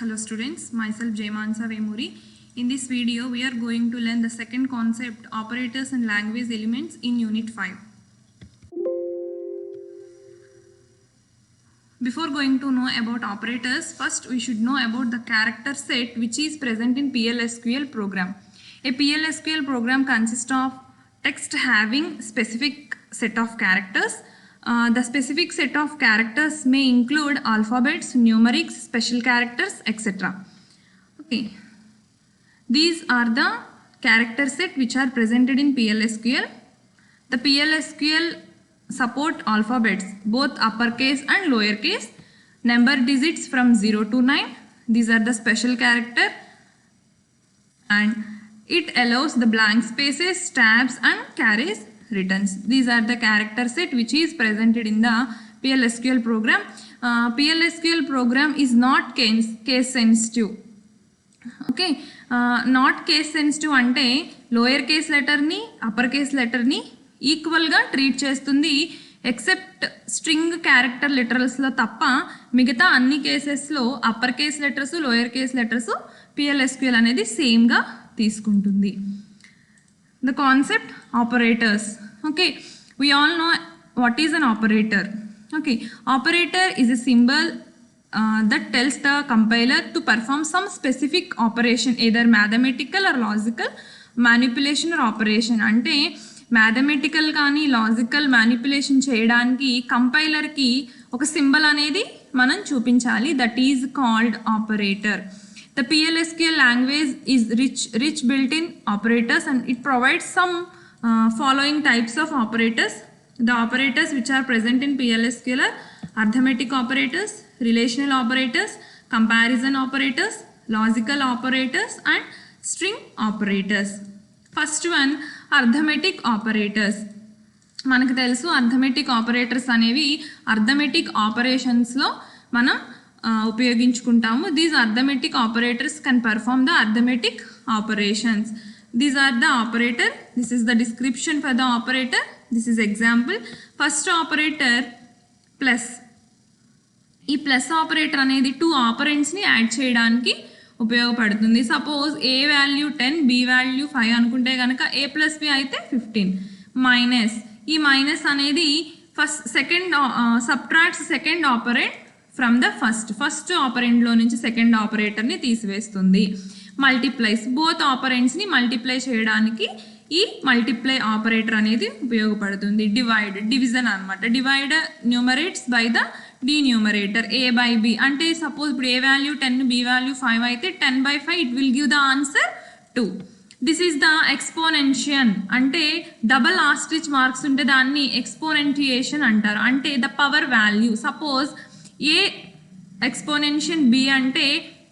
Hello students, myself Jaymansa Vemuri. In this video, we are going to learn the second concept, operators and language elements in Unit 5. Before going to know about operators, first we should know about the character set which is present in PLSQL program. A PLSQL program consists of text having specific set of characters. The specific set of characters may include alphabets, numerics, special characters, etc. Okay. These are the character set which are presented in PLSQL. The PLSQL support alphabets, both uppercase and lowercase, number digits from 0 to 9. These are the special character, and it allows the blank spaces, tabs and carries returns. These are the character set which is presented in the PLSQL program. PLSQL program is not case sensitive. Okay, not case sensitive ante lower case letter ni upper case letter ni equal గా treat చేస్తుంది except string character literals లో తప్ప మిగతా అన్ని cases లో upper case letters lower case letters PLSQL అనేది same గా తీసుకుంటుంది. The concept operators. Okay, we all know what is an operator. Okay, operator is a symbol that tells the compiler to perform some specific operation, either mathematical or logical manipulation or operation. అంటే mathematical కానీ logical manipulation చేయడానికి కంపైలర్కి ఒక symbol అనేది మనం చూపించాలి. That is called operator. The PLSQL language is rich built-in operators, and it provides some following types of operators. The operators which are present in PLSQL are arithmetic operators, relational operators, comparison operators, logical operators and string operators. First one, arithmetic operators. మనకు తెలుసు arithmetic operators అనేవి arithmetic ఆపరేషన్స్లో మనం ఉపయోగించుకుంటాము. These arithmetic operators can perform the arithmetic operations. These are the operator. This is the description for the operator. This is example. First operator plus. ఈ plus operator అనేది 2 ఆపరెంట్స్ని add చేయడానికి ఉపయోగపడుతుంది. Suppose A value 10, B value 5 అనుకుంటే కనుక a plus B అయితే 15. Minus. ఈ minus అనేది second subtracts second operand from the first ఆపరెంట్లో నుంచి సెకండ్ ఆపరేటర్ని తీసివేస్తుంది. మల్టిప్లైస్. బోత్ ఆపరెంట్స్ని మల్టిప్లై చేయడానికి ఈ మల్టిప్లై ఆపరేటర్ అనేది ఉపయోగపడుతుంది. డివిజన్ అనమాట. Divide numerates by the denominator a by b. అంటే సపోజ్ ఇప్పుడు a వాల్యూ 10, b వాల్యూ 5 అయితే 10/5 it will give the answer 2. This is the exponentiation. అంటే డబల్ ఆస్ట్రిచ్ మార్క్స్ ఉంటే దాన్ని ఎక్స్పోనెంటియేషన్ అంటారు. అంటే the power value. Suppose A exponentiation b అంటే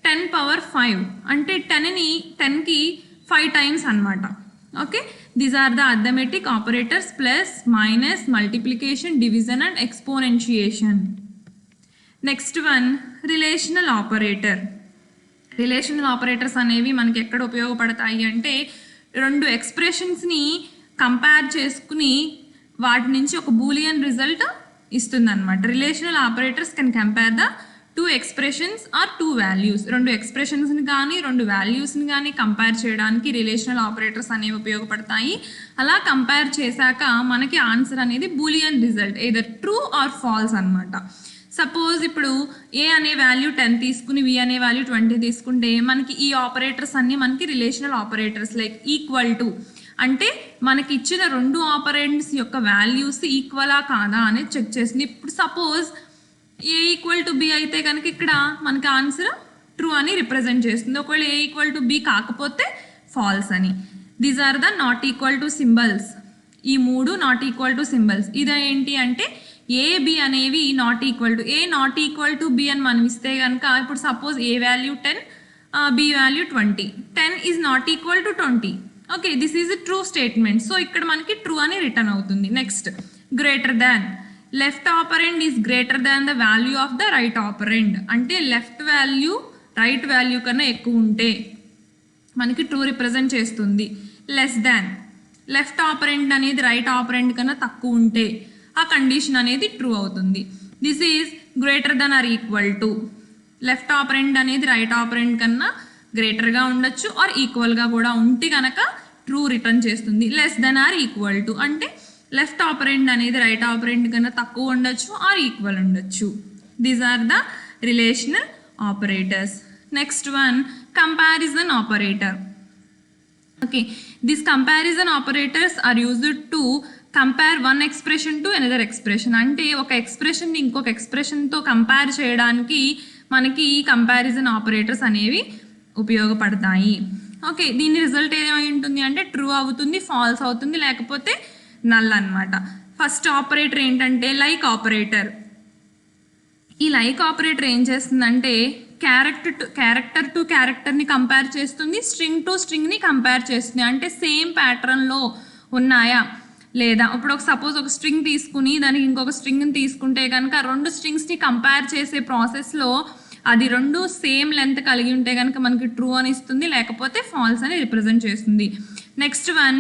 10^5 అంటే 10కి 5 టైమ్స్ అనమాట. Okay, these are the arithmetic operators plus, minus, multiplication, division and exponentiation. Next one, relational operator. Relational operators అనేవి మనకి ఎక్కడ ఉపయోగపడతాయి అంటే 2 ఎక్స్ప్రెషన్స్ని కంపేర్ చేసుకుని వాటి నుంచి ఒక బూలియన్ రిజల్ట్ ఇస్తుంది అనమాట. Relational operators can compare the 2 expressions or 2 values. 2 ఎక్స్ప్రెషన్స్ని కానీ 2 వాల్యూస్ని కానీ కంపేర్ చేయడానికి రిలేషనల్ ఆపరేటర్స్ అనేవి ఉపయోగపడతాయి. అలా కంపేర్ చేశాక మనకి ఆన్సర్ అనేది boolean result, either true or false అనమాట. సపోజ్ ఇప్పుడు ఏ అనే వాల్యూ 10 తీసుకుని వి అనే వాల్యూ 20 తీసుకుంటే మనకి ఈ ఆపరేటర్స్ అన్నీ మనకి relational operators. Like equal to అంటే మనకి ఇచ్చిన 2 ఆపరెంట్స్ యొక్క వాల్యూస్ ఈక్వలా కాదా అనేది చెక్ చేసింది. ఇప్పుడు suppose A equal to B అయితే కనుక ఇక్కడ మనకి ఆన్సర్ ట్రూ అని రిప్రజెంట్ చేస్తుంది. ఒకవేళ ఏ ఈక్వల్ టు బి కాకపోతే ఫాల్స్ అని. These are the not equal to symbols. ఈ 3 నాట్ ఈక్వల్ టు సింబల్స్. ఇది ఏంటి అంటే ఏ బి అనేవి not equal to. A not equal to B అని మనం ఇస్తే కనుక ఇప్పుడు suppose A value 10, B value 20. 10 is not equal to 20. Okay, this is a true statement. So ఇక్కడ మనకి ట్రూ అని రిటర్న్ అవుతుంది. Next, greater than. Left ఆపరెండ్ is greater than the value of the right ఆపరెండ్. అంటే లెఫ్ట్ వాల్యూ రైట్ వాల్యూ కన్నా ఎక్కువ ఉంటే మనకి true represent చేస్తుంది. Less than. లెఫ్ట్ ఆపరెండ్ అనేది రైట్ ఆపరెండ్ కన్నా తక్కువ ఉంటే ఆ కండిషన్ అనేది ట్రూ అవుతుంది. This is greater than or equal to. Left operand అనేది రైట్ ఆపరెండ్ కన్నా గ్రేటర్గా ఉండొచ్చు ఆర్ ఈక్వల్గా కూడా ఉంటే కనుక ట్రూ రిటర్న్ చేస్తుంది. Less than or equal to అంటే లెఫ్ట్ ఆపరెండ్ అనేది రైట్ ఆపరెండ్ కన్నా తక్కువ ఉండొచ్చు ఆర్ ఈక్వల్ ఉండొచ్చు. These are the relational operators. Next one comparison operator. Okay, these comparison operators are used to compare one expression to another expression. అంటే ఒక expression ని ఇంకొక ఎక్స్ప్రెషన్ తో కంపేర్ చేయడానికి మనకి ఈ కంపారిజన్ ఆపరేటర్స్ అనేవి ఉపయోగపడతాయి. ఓకే, దీని రిజల్ట్ ఏమై ఉంటుంది అంటే ట్రూ అవుతుంది, ఫాల్స్ అవుతుంది, లేకపోతే నల్ అన్నమాట. ఫస్ట్ ఆపరేటర్ ఏంటంటే లైక్ ఆపరేటర్. ఈ లైక్ ఆపరేటర్ ఏం చేస్తుందంటే క్యారెక్టర్ టు క్యారెక్టర్ని కంపేర్ చేస్తుంది, స్ట్రింగ్ టు స్ట్రింగ్ని కంపేర్ చేస్తుంది. అంటే సేమ్ ప్యాటర్న్లో ఉన్నాయా లేదా. ఇప్పుడు సపోజ్ ఒక స్ట్రింగ్ తీసుకుని దానికి ఇంకొక స్ట్రింగ్ని తీసుకుంటే కనుక రెండు స్ట్రింగ్స్ని కంపేర్ చేసే ప్రాసెస్లో అది రెండు సేమ్ లెంత్ కలిగి ఉంటే కనుక మనకి ట్రూ అని ఇస్తుంది, లేకపోతే ఫాల్స్ అని రిప్రజెంట్ చేస్తుంది. Next one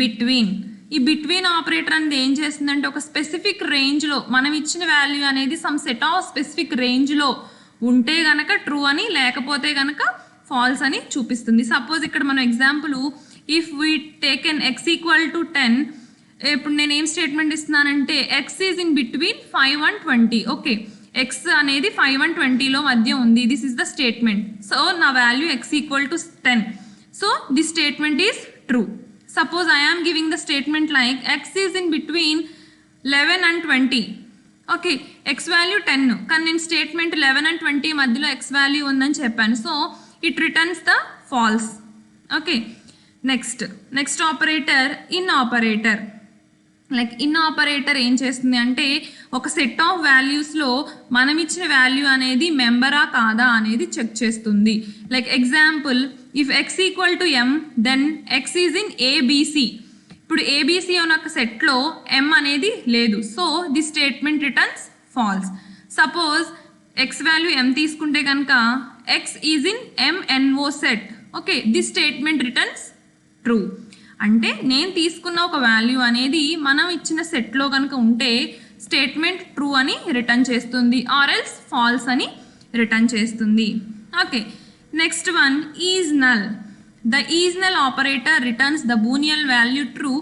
between. ఈ బిట్వీన్ ఆపరేటర్ అనేది ఏం చేస్తుందంటే ఒక స్పెసిఫిక్ రేంజ్లో మనం ఇచ్చిన వాల్యూ అనేది సమ్ సెట్ ఆఫ్ స్పెసిఫిక్ రేంజ్లో ఉంటే కనుక ట్రూ అని, లేకపోతే కనుక ఫాల్స్ అని చూపిస్తుంది. సపోజ్ ఇక్కడ మనం example if we take an x equal to 10, ఇప్పుడు నేను ఏం స్టేట్మెంట్ ఇస్తున్నానంటే x is in between 5 and 20. Okay, x అనేది 5 and 20లో మధ్య ఉంది. This is the statement. So నా value x equal to 10. So this statement is true. Suppose I am giving the statement like x is in between 11 and 20. Okay, x value 10 కానీ నేను statement 11 and 20 మధ్యలో X value ఉందని చెప్పాను. So it returns the false. Okay, next operator in operator. Like in operator ఏం చేస్తుంది అంటే ఒక set of వాల్యూస్లో మనం ఇచ్చిన వాల్యూ అనేది మెంబరా కాదా అనేది చెక్ చేస్తుంది. Like example if x equal to M then x is in ABC. ఇప్పుడు ఏబిసి అనే ఒక సెట్లో ఎం అనేది లేదు. So the statement returns false. Suppose x value M తీసుకుంటే కనుక x is in MNO set. Okay, the statement returns true. అంటే నేను తీసుకున్న ఒక వాల్యూ అనేది మనం ఇచ్చిన సెట్లో కనుక ఉంటే స్టేట్మెంట్ ట్రూ అని రిటర్న్ చేస్తుంది, ఆర్ ఎల్స్ ఫాల్స్ అని రిటర్న్ చేస్తుంది. Okay, next one is null. The is null operator returns the Boolean value true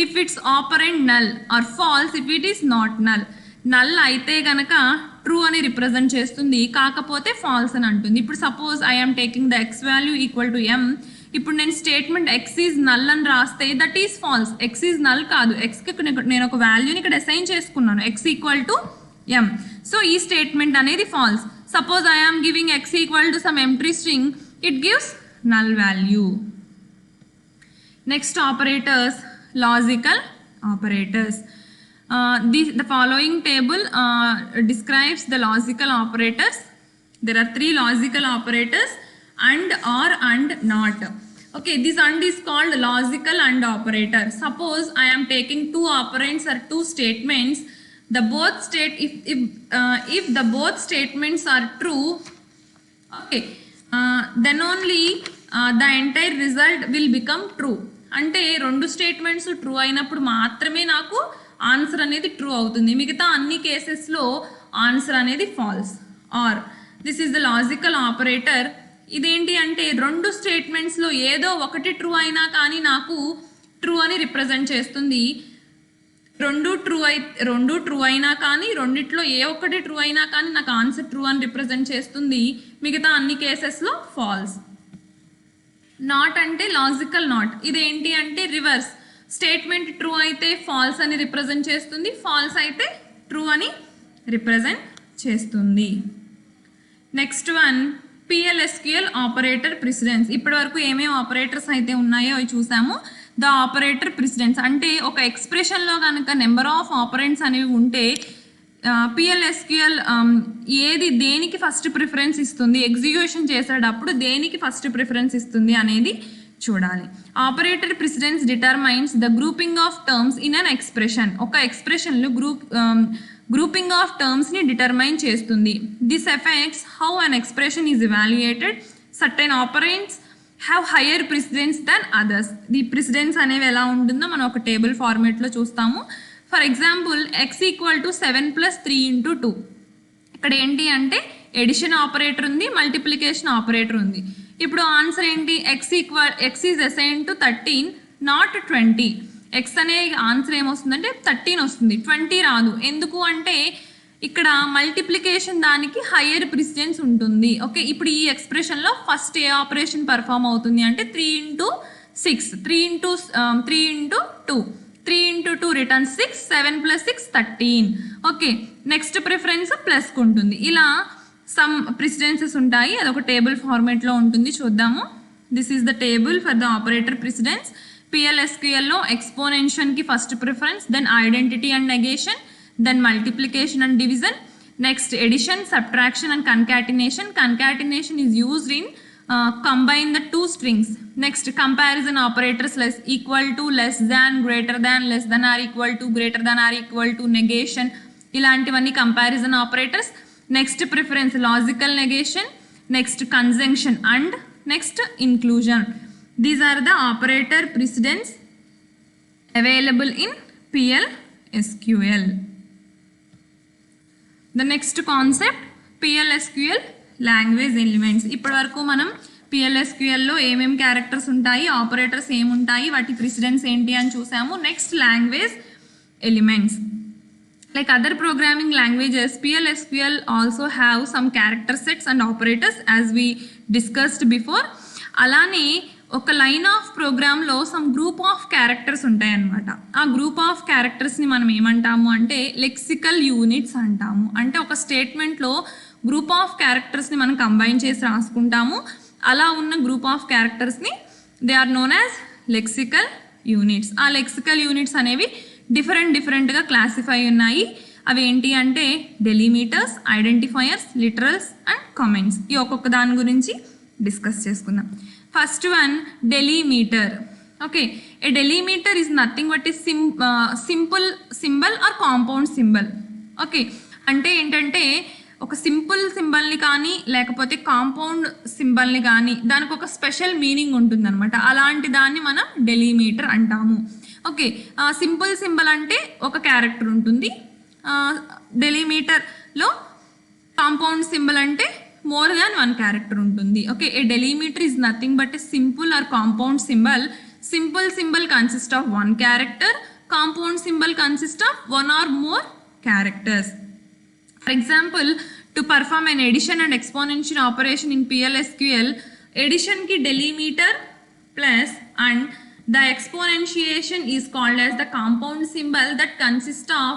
if its operand null or false if it is not null. Null అయితే గనక true అని represent చేస్తుంది, కాకపోతే false అని అంటుంది. ఇప్పుడు suppose I am taking the X value equal to ఎం. ఇప్పుడు నేను స్టేట్మెంట్ ఎక్స్ ఈజ్ నల్ అని రాస్తే that is false. X is null కాదు, ఎక్స్కి నేను ఒక వాల్యూని ఇక్కడ అసైన్ చేసుకున్నాను, X equal to M. So ఈ స్టేట్మెంట్ అనేది falls. Suppose I am giving X equal to some empty string, it gives null value. Next operators, logical operators. The following table describes the logical operators. There are 3 logical operators: and, or, and, not. Okay, this and is called logical and operator. Suppose I am taking 2 operands or 2 statements. The both state if the both statements are true, okay, then only the entire result will become true. అంటే రెండు statements true అయినప్పుడు మాత్రమే నాకు answer అనేది true అవుతుంది, మిగతా అన్ని కేసెస్లో ఆన్సర్ అనేది false. Or this is the logical operator. ఇదేంటి అంటే రెండు స్టేట్మెంట్స్లో ఏదో ఒకటి ట్రూ అయినా కానీ నాకు ట్రూ అని రిప్రజెంట్ చేస్తుంది. రెండు ట్రూ అయినా కానీ రెండిట్లో ఏ ఒక్కటి ట్రూ అయినా కానీ నాకు ఆన్సర్ ట్రూ అని రిప్రజెంట్ చేస్తుంది, మిగతా అన్ని కేసెస్లో ఫాల్స్. నాట్ అంటే లాజికల్ నాట్. ఇదేంటి అంటే రివర్స్. స్టేట్మెంట్ ట్రూ అయితే ఫాల్స్ అని రిప్రజెంట్ చేస్తుంది, ఫాల్స్ అయితే ట్రూ అని రిప్రజెంట్ చేస్తుంది. Next one PLSQL operator precedence. ఇప్పటి వరకు ఏమేమి ఆపరేటర్స్ అయితే ఉన్నాయో అవి చూసాము. ద ఆపరేటర్ ప్రిసిడెన్స్ అంటే ఒక ఎక్స్ప్రెషన్లో కనుక నెంబర్ ఆఫ్ ఆపరెంట్స్ అనేవి ఉంటే PLSQL ఏది దేనికి ఫస్ట్ ప్రిఫరెన్స్ ఇస్తుంది, ఎగ్జిక్యూషన్ చేసేటప్పుడు దేనికి ఫస్ట్ ప్రిఫరెన్స్ ఇస్తుంది అనేది చూడాలి. Operator precedence determines the grouping of terms in an expression. ఒక ఎక్స్ప్రెషన్లో గ్రూపింగ్ ఆఫ్ టర్మ్స్ని డిటర్మైన్ చేస్తుంది. This effects how an expression is evaluated. Certain operands have higher precedence than others. The precedence అనేవి ఎలా ఉంటుందో మనం ఒక టేబుల్ ఫార్మేట్లో చూస్తాము. For example x equal to 7 + 3 × 2. ఇక్కడ ఏంటి అంటే ఎడిషన్ ఆపరేటర్ ఉంది, మల్టిప్లికేషన్ ఆపరేటర్ ఉంది. ఇప్పుడు ఆన్సర్ ఏంటి? X is assign to 13 not 20. X అనే ఆన్సర్ ఏమొస్తుందంటే 13 వస్తుంది, 20 రాదు. ఎందుకు అంటే ఇక్కడ మల్టిప్లికేషన్ దానికి హయ్యర్ ప్రిసిడెన్స్ ఉంటుంది. ఓకే, ఇప్పుడు ఈ ఎక్స్ప్రెషన్లో ఫస్ట్ ఏ ఆపరేషన్ పర్ఫామ్ అవుతుంది అంటే 3 into 6, 3 into 2, 3 into 2 return 6, 7 + 6 13. Okay, next preference ప్లస్కి ఉంటుంది. ఇలా సమ్ ప్రిసిడెన్సెస్ ఉంటాయి, అదొక టేబుల్ ఫార్మేట్లో ఉంటుంది, చూద్దాము. This is the table for the operator precedence. PLSQLలో ఎక్స్పోనెన్షన్కి first preference, then identity and negation, then multiplication and division, next addition, subtraction and concatenation. Concatenation is used in combine the two strings. Next comparison operators, less equal to, less than, greater than, less than or equal to, greater than or equal to, negation, ilantivani comparison operators. Next preference, logical negation, next conjunction, and next inclusion. These are the operator precedence available in PLSQL. The next concept, PLSQL language elements. ఇప్పటి వరకు మనం PLSQLలో ఏమేమి characters ఉంటాయి, operators ఏముంటాయి, వాటి precedence ఏంటి అని చూసాము. Next language elements. Like other programming languages, PLSQL also have some character sets and operators as we discussed before. అలానే ఒక లైన్ ఆఫ్ ప్రోగ్రామ్లో సమ్ గ్రూప్ ఆఫ్ క్యారెక్టర్స్ ఉంటాయి అన్నమాట. ఆ గ్రూప్ ఆఫ్ క్యారెక్టర్స్ని మనం ఏమంటాము అంటే లెక్సికల్ యూనిట్స్ అంటాము. అంటే ఒక స్టేట్మెంట్లో గ్రూప్ ఆఫ్ క్యారెక్టర్స్ని మనం కంబైన్ చేసి రాసుకుంటాము. అలా ఉన్న గ్రూప్ ఆఫ్ క్యారెక్టర్స్ని they are known as lexical units. ఆ లెక్సికల్ యూనిట్స్ అనేవి డిఫరెంట్గా క్లాసిఫై ఉన్నాయి. అవి ఏంటి అంటే delimiters, identifiers, literals and comments. ఈ ఒక్కొక్క దాని గురించి డిస్కస్ చేసుకుందాం. First one, delimiter. Okay, a delimiter is nothing but a simple symbol or compound symbol. Okay, అంటే ఏంటంటే ఒక సింపుల్ సింబల్ని కానీ లేకపోతే కాంపౌండ్ సింబల్ని కానీ దానికి ఒక స్పెషల్ మీనింగ్ ఉంటుందన్నమాట. అలాంటి దాన్ని మనం డెలిమీటర్ అంటాము. ఓకే, సింపుల్ సింబల్ అంటే ఒక క్యారెక్టర్ ఉంటుంది, డెలిమీటర్లో కాంపౌండ్ సింబల్ అంటే more than one character ఉంటుంది. Okay, a delimiter is nothing but a simple or compound symbol. Simple symbol consist of one character, compound symbol consist of one or more characters. For example, to perform an addition and exponential operation in PLSQL, ఎడిషన్కి delimiter plus and the exponentiation is called as the compound symbol that consists of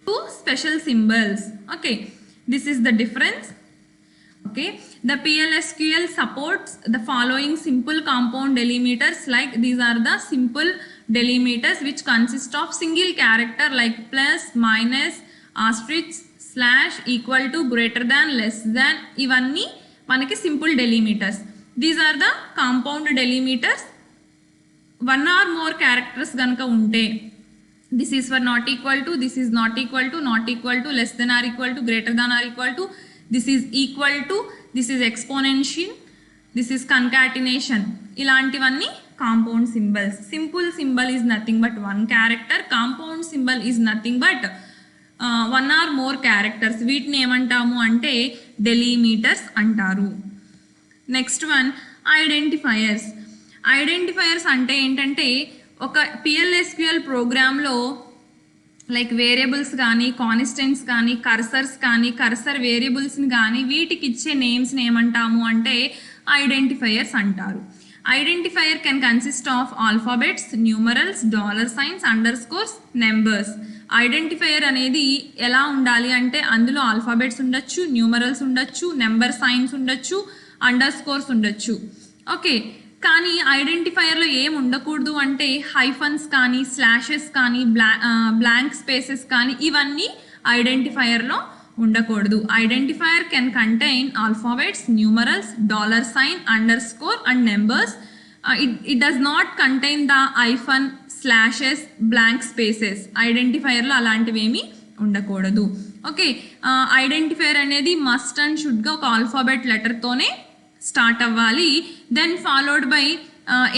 two special symbols. Okay, this is the difference. Okay, the PLSQL supports the following simple compound delimiters. Like these are the simple delimiters which consist of single character like plus, minus, asterisk, slash, equal to, greater than, less than. ఇవన్నీ మనకి simple delimiters. These are the compound delimiters. One or more characters కనుక ఉంటే, this is for not equal to, this is not equal to, not equal to, less than or equal to, greater than or equal to, this is equal to, this is exponential, this is concatenation, ఇలాంటివన్నీ compound symbols. Simple symbol is nothing but one character, compound symbol is nothing but one or more characters. వీటిని ఏమంటాము అంటే డెలిమీటర్స్ అంటారు. Next one, identifiers. Identifiers అంటే ఏంటంటే ఒక PLSQL ప్రోగ్రాంలో like variables కానీ, కాన్స్టెంట్స్ కానీ, కర్సర్స్ కానీ, కర్సర్ వేరియబుల్స్ని కానీ వీటికి ఇచ్చే నేమ్స్ని ఏమంటాము అంటే ఐడెంటిఫైయర్స్ అంటారు. Identifier can consist of alphabets, numerals, dollar science, under scores, numbers. Identifier అనేది ఎలా ఉండాలి అంటే అందులో ఆల్ఫాబెట్స్ ఉండొచ్చు, న్యూమరల్స్ ఉండొచ్చు, నెంబర్ సైన్స్ ఉండొచ్చు, అండర్ స్కోర్స్ ఉండొచ్చు. ఓకే, కానీ ఐడెంటిఫైయర్లో ఏం ఉండకూడదు అంటే హైఫన్స్ కానీ, స్లాషెస్ కానీ, బ్లాంక్ స్పేసెస్ కానీ ఇవన్నీ ఐడెంటిఫైయర్లో ఉండకూడదు. Identifier can contain alphabets, numerals, dollar sign, underscore and numbers. It does not contain the hyphen, slashes, blank spaces. ఐడెంటిఫైయర్లో అలాంటివి ఏమీ ఉండకూడదు. ఓకే, ఐడెంటిఫైయర్ అనేది మస్ట్ అండ్ షుడ్గా ఒక ఆల్ఫాబెట్ లెటర్తోనే స్టార్ట్ అవ్వాలి. Then followed by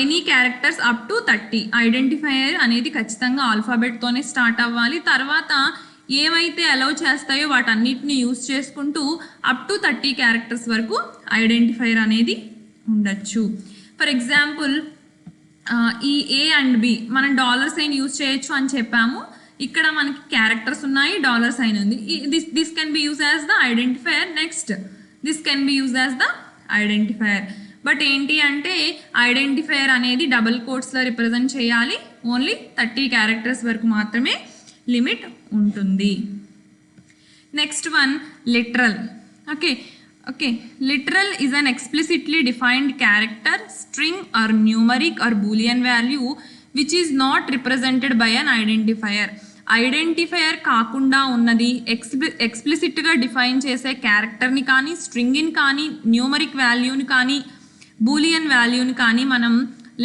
any characters up to 30. Identifier అనేది ఖచ్చితంగా ఆల్ఫాబెట్తోనే స్టార్ట్ అవ్వాలి. తర్వాత ఏవైతే అలౌ చేస్తాయో వాటన్నిటిని యూస్ చేసుకుంటూ అప్ టు 30 క్యారెక్టర్స్ వరకు ఐడెంటిఫైయర్ అనేది ఉండొచ్చు. ఫర్ ఎగ్జాంపుల్ ఈ ఏ అండ్ బి మనం డాలర్ సైన్ యూజ్ చేయొచ్చు అని చెప్పాము. ఇక్కడ మనకి క్యారెక్టర్స్ ఉన్నాయి, డాలర్ సైన్ ఉంది. This can be use as the identifier. Next this can be use as the identifier. But ఏంటి అంటే ఐడెంటిఫైయర్ అనేది డబుల్ కోట్స్లో రిప్రజెంట్ చేయాలి. ఓన్లీ 30 క్యారెక్టర్స్ వరకు మాత్రమే లిమిట్ ఉంటుంది. Next one literal. Okay, literal is an explicitly defined character, string or numeric or boolean value which is not represented by an identifier. Identifier కాకుండా ఉన్నది ఎక్స్ప్లిసిట్గా define చేసే క్యారెక్టర్ని కానీ, స్ట్రింగ్ని కానీ, న్యూమరిక్ వాల్యూని కానీ, బూలియన్ వాల్యూని కానీ మనం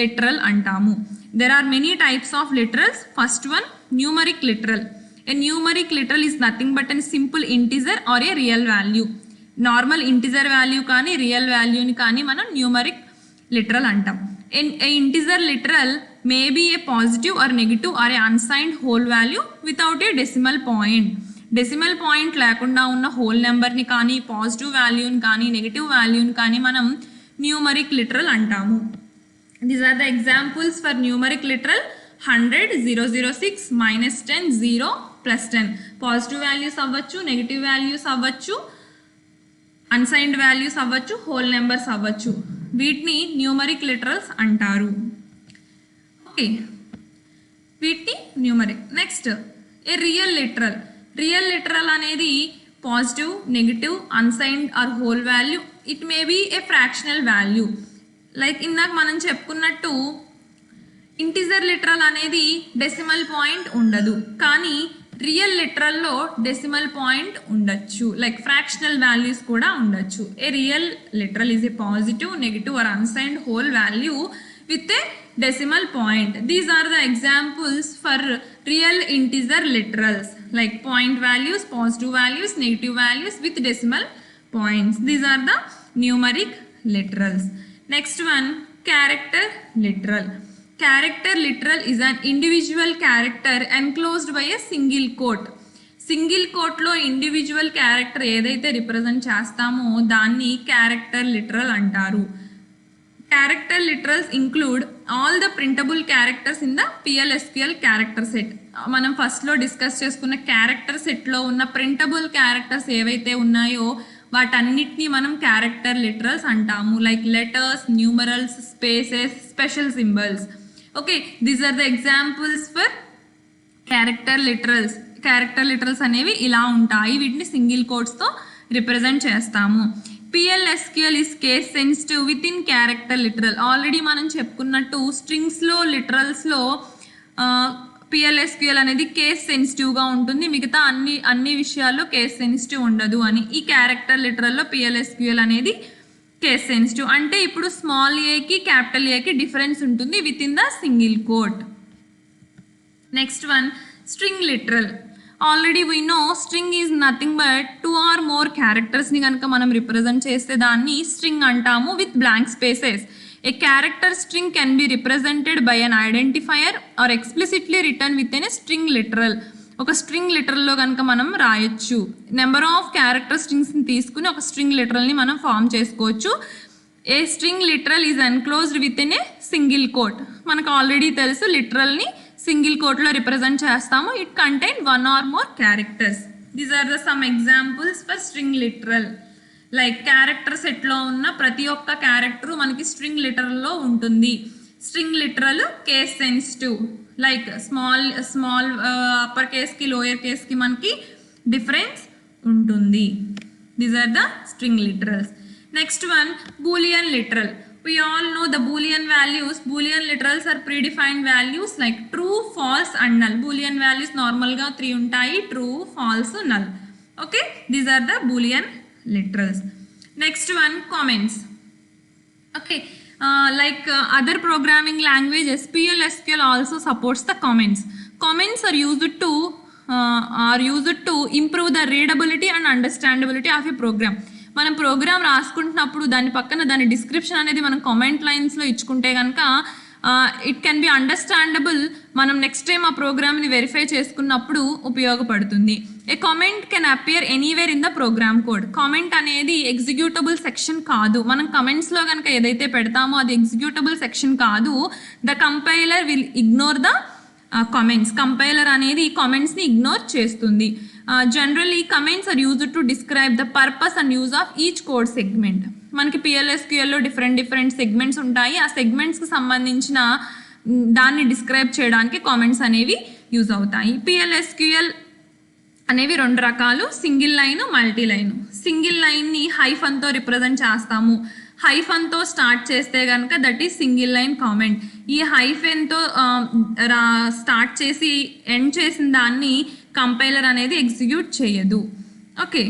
లిటరల్ అంటాము. There are many types of literals. First one numeric literal. A numeric literal is nothing but an simple integer or a real value. Normal integer value కానీ రియల్ వాల్యూని కానీ మనం న్యూమరిక్ లిటరల్ అంటాం. A integer literal may be a positive or negative or a unsigned whole value without a decimal point. Decimal point లేకుండా ఉన్న whole నెంబర్ని కానీ, positive వాల్యూని కానీ, నెగిటివ్ వాల్యూని కానీ మనం న్యూమరిక్ లిటరల్ అంటాము. These are the examples for numeric literal. 100, 006, -10, 0, +10. Positive values అవ్వచ్చు, నెగిటివ్ వాల్యూస్ అవ్వచ్చు, అన్సైన్డ్ వాల్యూస్ అవ్వచ్చు, హోల్ నెంబర్స్ అవ్వచ్చు. వీటిని న్యూమరిక్ లిటరల్స్ అంటారు. ఓకే, వీటిని numeric. Next a real literal. Real literal అనేది positive, negative, unsigned or whole value. It may be a fractional value. Like ఇందాక మనం చెప్పుకున్నట్టు ఇంటిజర్ లిటరల్ అనేది డెసిమల్ పాయింట్ ఉండదు, కానీ రియల్ లిటరల్లో డెసిమల్ పాయింట్ ఉండొచ్చు. లైక్ ఫ్రాక్షనల్ వాల్యూస్ కూడా ఉండొచ్చు. A real literal is a positive, negative or unsigned whole value with a decimal point. These are the examples for real integer literals, like point values, positive values, negative values with decimal points. These are the numeric literals. Next one, character literal. Character literal is an individual character enclosed by a single quote. Single కోట్లో individual character ఏదైతే represent చేస్తామో దాన్ని character literal అంటారు. Character literals include all the printable characters in the PLSQL character set. మనం ఫస్ట్లో discuss చేసుకున్న character సెట్లో ఉన్న ప్రింటబుల్ క్యారెక్టర్స్ ఏవైతే ఉన్నాయో వాటన్నిటిని మనం క్యారెక్టర్ లిటరల్స్ అంటాము. Like letters, numerals, spaces, special symbols. Okay, these are the examples for character literals. Character literals అనేవి ఇలా ఉంటాయి. వీటిని సింగిల్ కోట్స్తో రిప్రజెంట్ చేస్తాము. PLSQL is case sensitive within character literal. Already మనం చెప్పుకున్నట్టు స్ట్రింగ్స్లో, లిటరల్స్లో PLSQL అనేది కేస్ సెన్సిటివ్గా ఉంటుంది, మిగతా అన్ని విషయాల్లో కేస్ సెన్సిటివ్ ఉండదు అని. ఈ క్యారెక్టర్ లిటరల్లో PLSQL అనేది కేస్ సెన్సిటివ్. అంటే ఇప్పుడు స్మాల్ ఏకి క్యాపిటల్ ఏకి డిఫరెన్స్ ఉంటుంది with in the single quote. Next one, string literal. Already we know string is nothing but 2 or more క్యారెక్టర్స్ని కనుక మనం రిప్రజెంట్ చేస్తే దాన్ని స్ట్రింగ్ అంటాము with blank spaces. A character string can be represented by an identifier or explicitly return with N a string literal. ఒక string లిటరల్లో కనుక మనం రాయొచ్చు. నెంబర్ ఆఫ్ క్యారెక్టర్ స్ట్రింగ్స్ని తీసుకుని ఒక స్ట్రింగ్ లిటరల్ని మనం ఫామ్ చేసుకోవచ్చు. A string literal is enclosed with N a single quote. మనకు ఆల్రెడీ తెలుసు లిటరల్ని సింగిల్ కోట్లో రిప్రజెంట్ చేస్తాము. It contain 1 or more characters. These are the some examples for string literal. Like character సెట్లో ఉన్న ప్రతి ఒక్క క్యారెక్టరు మనకి స్ట్రింగ్ లిటరల్లో ఉంటుంది. String literal case sensitive. Like small upper కేస్కి, లోయర్ కేస్కి మనకి డిఫరెన్స్ ఉంటుంది. These are the string literals. Next one, boolean literal. We all know the Boolean values. Boolean literals are predefined values like true, false and null. Boolean values normal ga 3 untayi: true, false, null. Okay, these are the Boolean literals. Next one, comments. Okay, other programming languages, PLSQL also supports the comments. Comments are used to improve the readability and understandability of a program. మనం programme రాసుకుంటున్నప్పుడు దాని పక్కన దాని description అనేది మనం comment లైన్స్లో ఇచ్చుకుంటే కనుక it can be understandable. మనం నెక్స్ట్ టైం ఆ ప్రోగ్రామ్ని వెరిఫై చేసుకున్నప్పుడు ఉపయోగపడుతుంది. A comment can appear anywhere in the program code. Comment అనేది ఎగ్జిక్యూటబుల్ సెక్షన్ కాదు. మనం కమెంట్స్లో కనుక ఏదైతే పెడతామో అది ఎగ్జిక్యూటబుల్ సెక్షన్ కాదు. The compiler will ignore the comments. Compiler అనేది కామెంట్స్ని ఇగ్నోర్ చేస్తుంది. Generally comments are used to describe the purpose and use of each code segment. మనకి PLSQLలో డిఫరెంట్ సెగ్మెంట్స్ ఉంటాయి. ఆ సెగ్మెంట్స్కి సంబంధించిన దాన్ని డిస్క్రైబ్ చేయడానికి కామెంట్స్ అనేవి యూజ్ అవుతాయి. PLSQL అనేవి 2 రకాలు, single line, multi line. Single లైన్ని హైఫన్తో రిప్రజెంట్ చేస్తాము. హైఫన్తో స్టార్ట్ చేస్తే కనుక that is single line comment. ఈ హైఫన్తో స్టార్ట్ చేసి ఎండ్ చేసిన దాన్ని కంపైలర్ అనేది ఎగ్జిక్యూట్ చేయదు. Okay,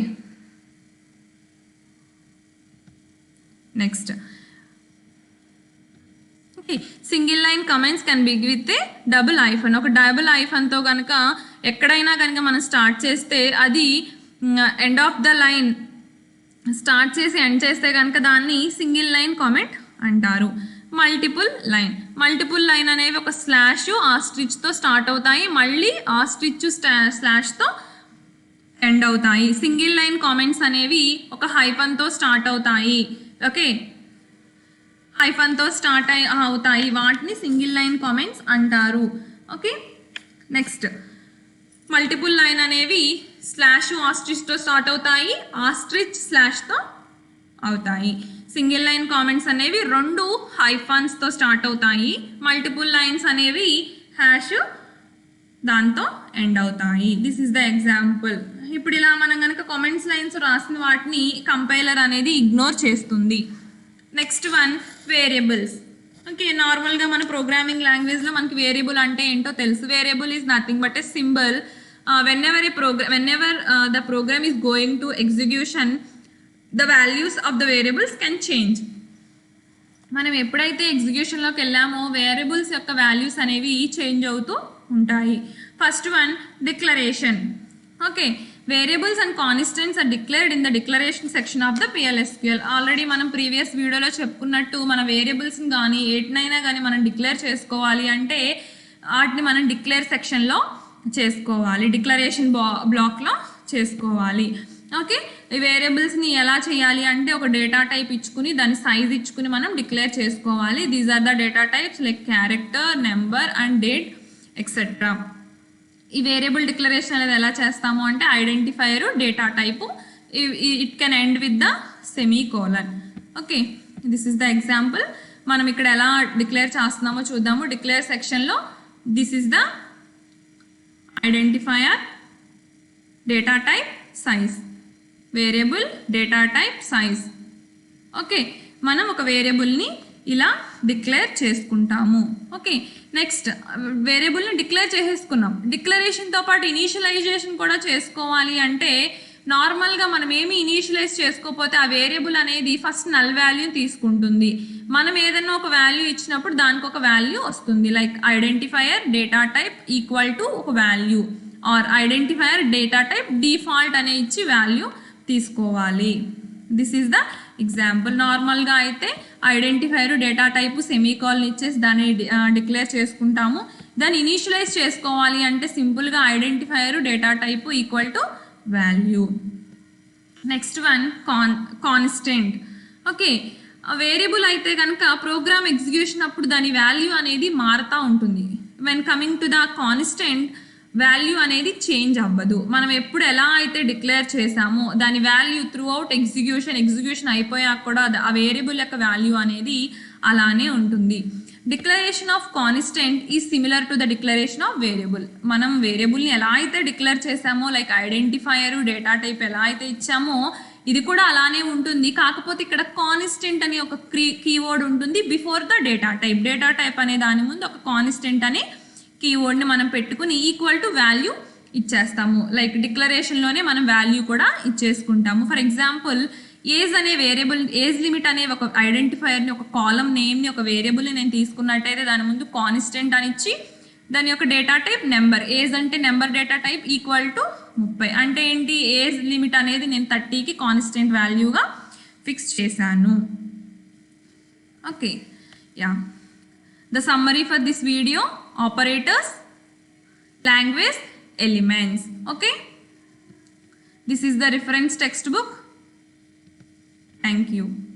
next. Okay, single line comments can బిగ్ విత్ ఏ డబుల్ హైఫన్. ఒక డబుల్ హైఫన్తో కనుక ఎక్కడైనా కనుక మనం స్టార్ట్ చేస్తే అది end of the line start చేసి ఎండ్ చేస్తే కనుక దాన్ని సింగిల్ లైన్ కామెంట్ అంటారు. మల్టిపుల్ లైన్ అనేవి ఒక స్లాష్ ఆస్ట్రిచ్తో స్టార్ట్ అవుతాయి, మళ్ళీ ఆస్ట్రిచ్ స్లాష్తో ఎండ్ అవుతాయి. సింగిల్ లైన్ కామెంట్స్ అనేవి ఒక హైఫన్తో స్టార్ట్ అవుతాయి. ఓకే, హైఫన్తో స్టార్ట్ అవుతాయి, వాటిని సింగిల్ లైన్ కామెంట్స్ అంటారు. Okay, next. మల్టిపుల్ లైన్ అనేవి స్లాష్ ఆస్ట్రిచ్తో స్టార్ట్ అవుతాయి, ఆస్ట్రిచ్ స్లాష్తో అవుతాయి. సింగిల్ లైన్ కామెంట్స్ అనేవి 2 హైఫన్స్తో స్టార్ట్ అవుతాయి. మల్టిపుల్ లైన్స్ అనేవి హ్యాష్ దాంతో ఎండ్ అవుతాయి. This is the example. ఇప్పుడు ఇలా మనం కనుక కామెంట్స్ లైన్స్ రాసిన వాటిని కంపైలర్ అనేది ఇగ్నోర్ చేస్తుంది. Next one, variables. ఓకే, నార్మల్గా మన ప్రోగ్రామింగ్ లాంగ్వేజ్లో మనకి వేరియబుల్ అంటే ఏంటో తెలుసు. Variable is nothing but a symbol. whenever the program is going to execution, the values of the variables can change. మనం ఎప్పుడైతే ఎగ్జిక్యూషన్లోకి వెళ్ళామో వేరియబుల్స్ యొక్క వాల్యూస్ అనేవి చేంజ్ అవుతూ ఉంటాయి. First one, declaration. Okay, variables and constants are declared in the declaration section of the PLSQL. Already మనం previous వీడియోలో చెప్పుకున్నట్టు మన వేరియబుల్స్ని కానీ ఏటినైనా కానీ మనం డిక్లేర్ చేసుకోవాలి అంటే వాటిని మనం డిక్లేర్ సెక్షన్లో చేసుకోవాలి, డిక్లరేషన్ బ్లాక్లో చేసుకోవాలి. ఓకే, ఈ వేరియబుల్స్ని ఎలా చేయాలి అంటే ఒక డేటా టైప్ ఇచ్చుకుని దాని సైజ్ ఇచ్చుకుని మనం డిక్లేర్ చేసుకోవాలి. These are the data types like character, number and date etcetera. ఈ వేరియబుల్ డిక్లరేషన్ అనేది ఎలా చేస్తాము అంటే identifier, data type, it can end with the semicolon. Okay, this is the example. మనం ఇక్కడ ఎలా డిక్లేర్ చేస్తున్నామో చూద్దాము. డిక్లేర్ సెక్షన్లో this is the identifier, data type, size. Variable, data type, size. Okay, మనం ఒక వేరియబుల్ని ఇలా డిక్లేర్ చేసుకుంటాము. ఓకే, నెక్స్ట్ వేరియబుల్ని డిక్లేర్ చేసేసుకున్నాం. డిక్లరేషన్తో పాటు ఇనీషియలైజేషన్ కూడా చేసుకోవాలి అంటే నార్మల్గా మనం ఏమి ఇనీషియలైజ్ చేసుకోకపోతే ఆ వేరియబుల్ అనేది ఫస్ట్ నల్ వాల్యూ తీసుకుంటుంది. మనం ఏదైనా ఒక వాల్యూ ఇచ్చినప్పుడు దానికి ఒక వాల్యూ వస్తుంది. Like identifier data type equal to ఒక value, or identifier data type default అనే ఇచ్చి వాల్యూ తీసుకోవాలి. This is the example. నార్మల్గా అయితే ఐడెంటిఫైయర్ డేటా టైపు సెమీకాలన్ ఇచ్చేసి దాన్ని డిక్లేర్ చేసుకుంటాము. దాన్ని ఇనీషియలైజ్ చేసుకోవాలి అంటే సింపుల్గా identifier data type equal to value. Next one, constant. Okay, variable అయితే కనుక ప్రోగ్రామ్ ఎగ్జిక్యూషన్ అప్పుడు దాని వాల్యూ అనేది మారుతూ ఉంటుంది. When coming to the constant, value అనేది చేంజ్ అవ్వదు. మనం ఎప్పుడు ఎలా అయితే డిక్లేర్ చేసామో దాని వాల్యూ త్రూ అవుట్ ఎగ్జిక్యూషన్ అయిపోయాక కూడా ఆ వేరియబుల్ యొక్క వాల్యూ అనేది అలానే ఉంటుంది. Declaration of constant is similar to the declaration of variable. మనం వేరియబుల్ని ఎలా అయితే డిక్లేర్ చేసామో లైక్ ఐడెంటిఫైయర్ డేటా టైప్ ఎలా అయితే ఇచ్చామో ఇది కూడా అలానే ఉంటుంది. కాకపోతే ఇక్కడ కాన్స్టెంట్ అనే ఒక కీవర్డ్ ఉంటుంది before the data type. Data type అనే దాని ముందు ఒక కాన్స్టెంట్ అనే కీవర్డ్ని మనం పెట్టుకుని ఈక్వల్ టు వాల్యూ ఇచ్చేస్తాము. లైక్ డిక్లరేషన్లోనే మనం వాల్యూ కూడా ఇచ్చేసుకుంటాము. ఫర్ ఎగ్జాంపుల్, ఏజ్ అనే వేరియబుల్, ఏజ్ లిమిట్ అనే ఒక ఐడెంటిఫైయర్ని, ఒక కాలం నేమ్ని, ఒక వేరియబుల్ని నేను తీసుకున్నట్టయితే దాని ముందు కాన్స్టెంట్ అని ఇచ్చి దాని యొక్క డేటా టైప్ నెంబర్, ఏజ్ అంటే number data type equal to 30. అంటే ఏంటి, ఏజ్ లిమిట్ అనేది నేను 30కి కాన్స్టెంట్ వాల్యూగా ఫిక్స్ చేశాను. Okay, yeah, the summary for this video: operators, language elements. Okay. This is the reference textbook. Thank you.